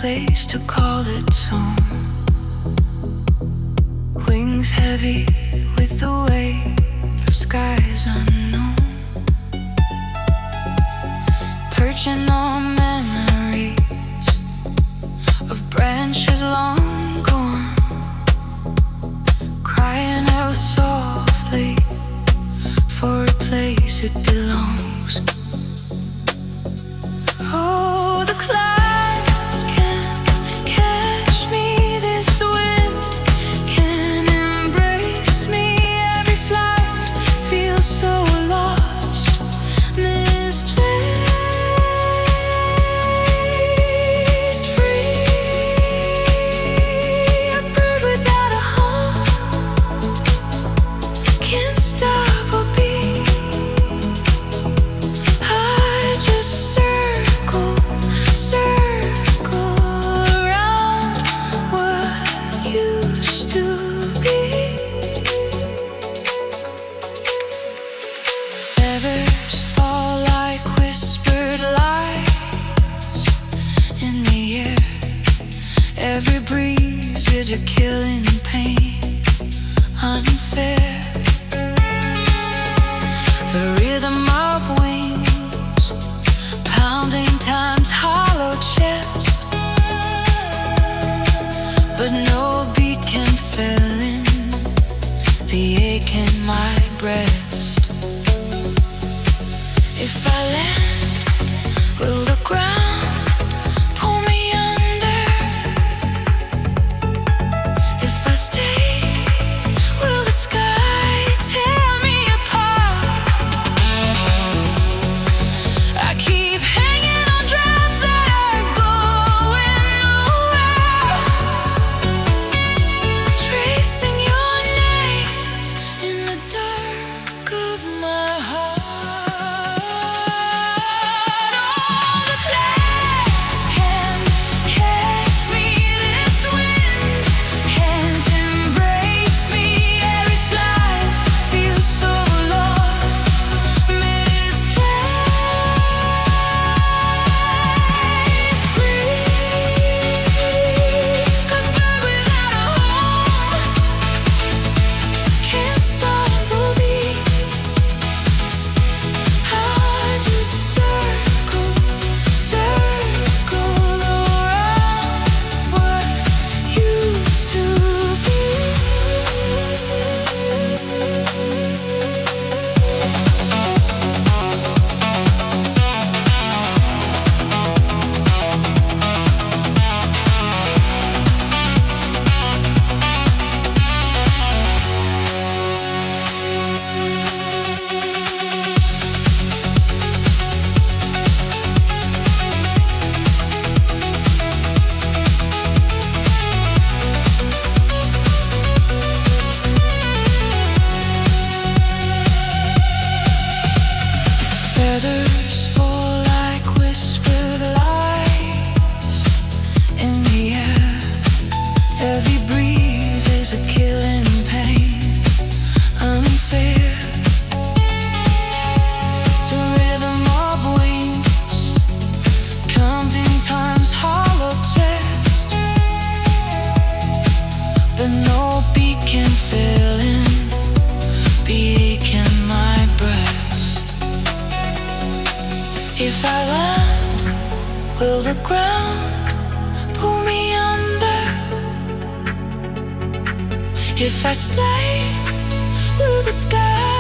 place to call its home. Wings heavy with the weight of skies unknown, perching on memories of branches long gone, crying out softly for a place it belongs. Oh, the clouds can't catch me, this wind can't embrace me. Every flight feels so lost, misplaced, free. A bird without a home, can't stop or beat. I just circle around what used to be. Feathers fall like whispered lies in the air. Every breeze is a killing pain, unfair. The rhythm of wings pounding time's hollow chest, but no beat can fill in the ache in my breast. If I land, will the ground pull me under? If I stay, will the sky tear me apart? I keep hanging on drafts that are going nowhere, tracing your name in the dark of my heart. All the clouds can't catch me, this wind can't embrace me. Every flight feels so lost, misplaced, free. A bird without a home, can't stop or beat. I just circle around what used to be. Feathers fall like whispered lies in the air. Every breeze is a killing pain, unfair. The rhythm of wings counting time's hollow chest, but no beat can fill in the ache in my breast. If I land, will the ground pull me under? If I stay, will the sky